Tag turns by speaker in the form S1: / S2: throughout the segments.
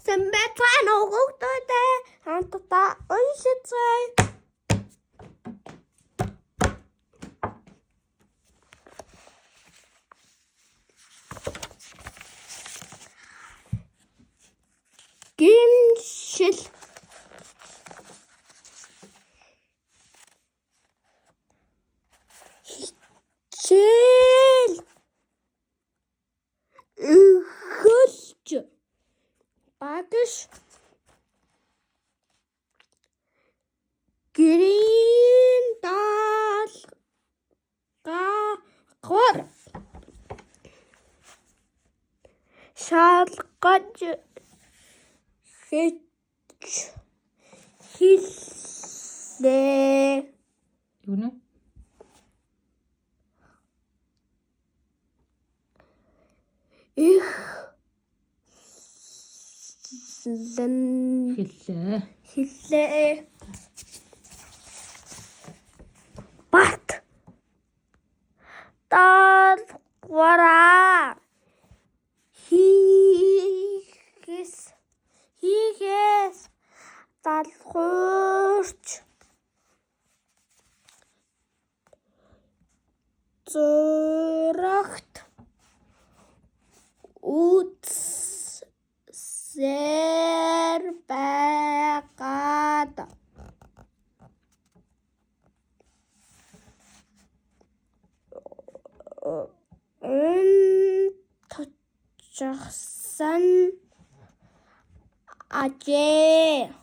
S1: Sembetra någotode hamtata unshitsay. Gimshil Chill Gulch Bagish Grindal Gagor Shalgaj Hitch Hille
S2: Юу нэ?
S1: Ich Hille Bat Dal Wara Higis Dal Hurch Zuracht Uts Serbagada Tachsan Aje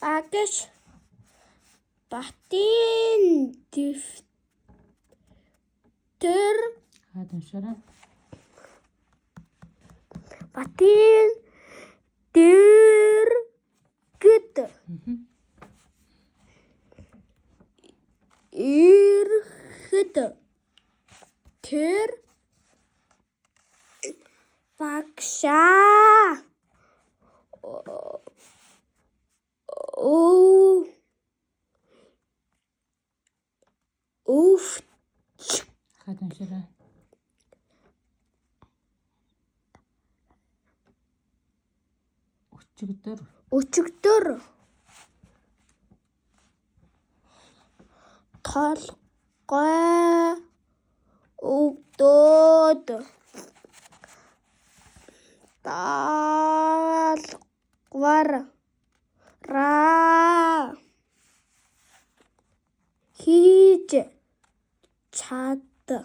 S1: Bagish Batin Difter
S2: Хаад уншаарай.
S1: Batin Dir Good Irhid Ter Baksha Oof
S2: Хаад уншаарай.
S1: Өчигдөр толгой өгдөөд даалгавар хийж чадсангүй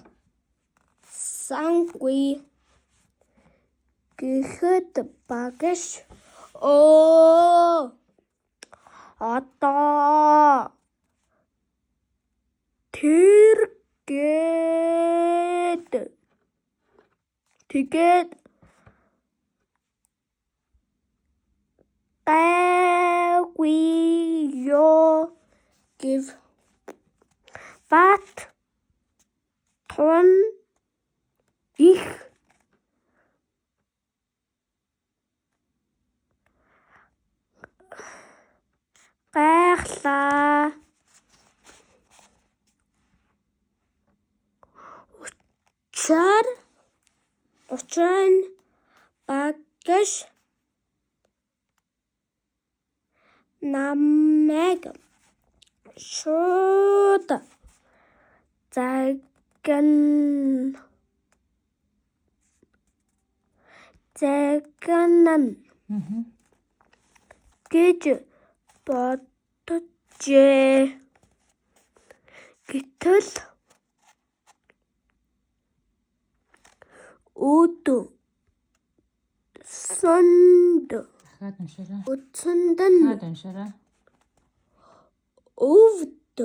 S1: гэхэд Багш одоо тэгээд гайгүй ёо гэв бат тун их гайхлаа. Учир нь Багш намайг шууд загнана гэж боджээ. Гэтэл Өдсөнд
S2: Хаад уншаарай.
S1: Өдсөндөн
S2: Хаад уншаарай.
S1: Өвд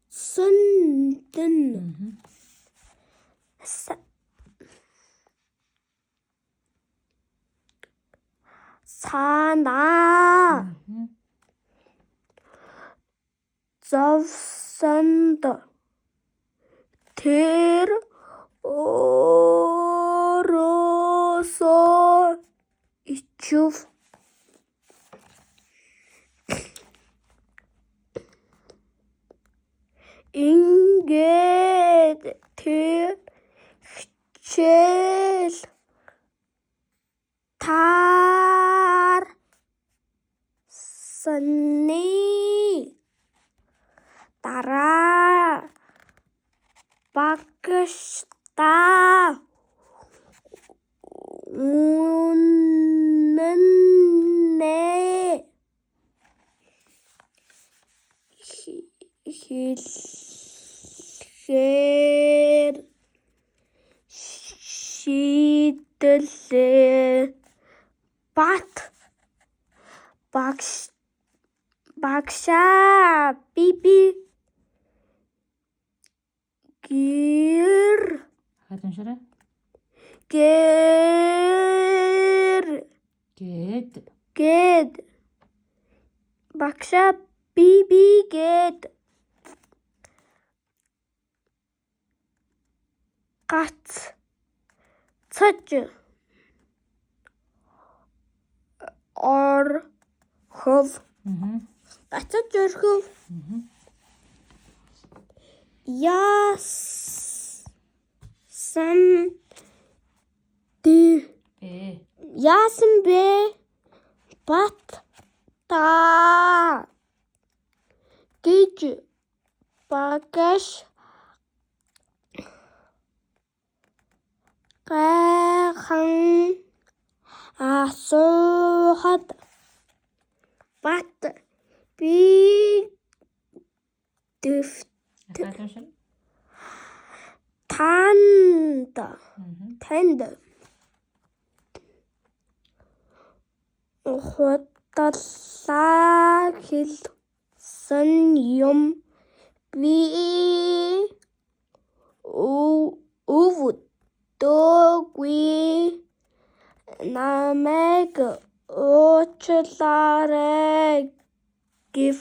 S1: Сөндөн Санаа Зовсонд Тэр Оросо ичв ингээд тэр хичээл та Саны дараа багштай үнэнээ хэлэхээр шийдлээ. Бат багшаа биби гэр
S2: Хаад уншаарай.
S1: гэд багшаа биби гэд гацж орхов. Гацж орхов. Яасан бэ? Бат та гэж багш гайхан асуухад бат би
S2: Хаад уншаарай.
S1: танд худлаа хэлсэн юм би өвдөөгүй намайг уучлаарай гэв.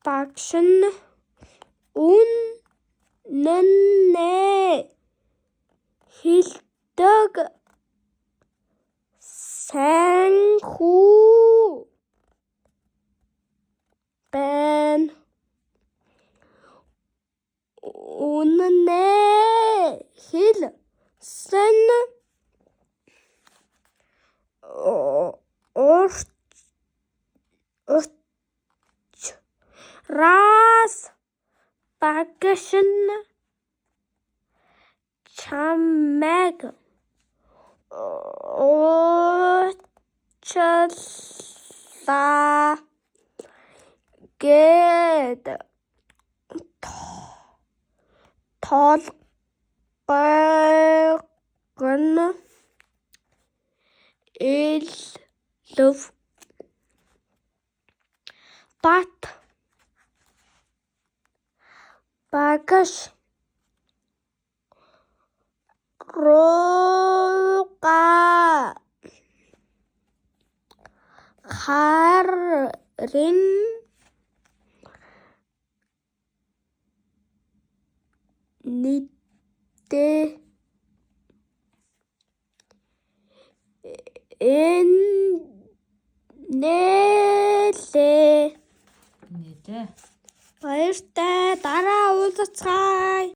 S1: Багш нь үнэнээ хэлдэг сайн хүү байна. Үнэнээ хэлсэн учраас багш нь чамайг уучлаа гэд толгойг нь элв. Бат багш руугаа харин нийтдээ нээлээ.
S2: Нэлээ.
S1: Баяртай.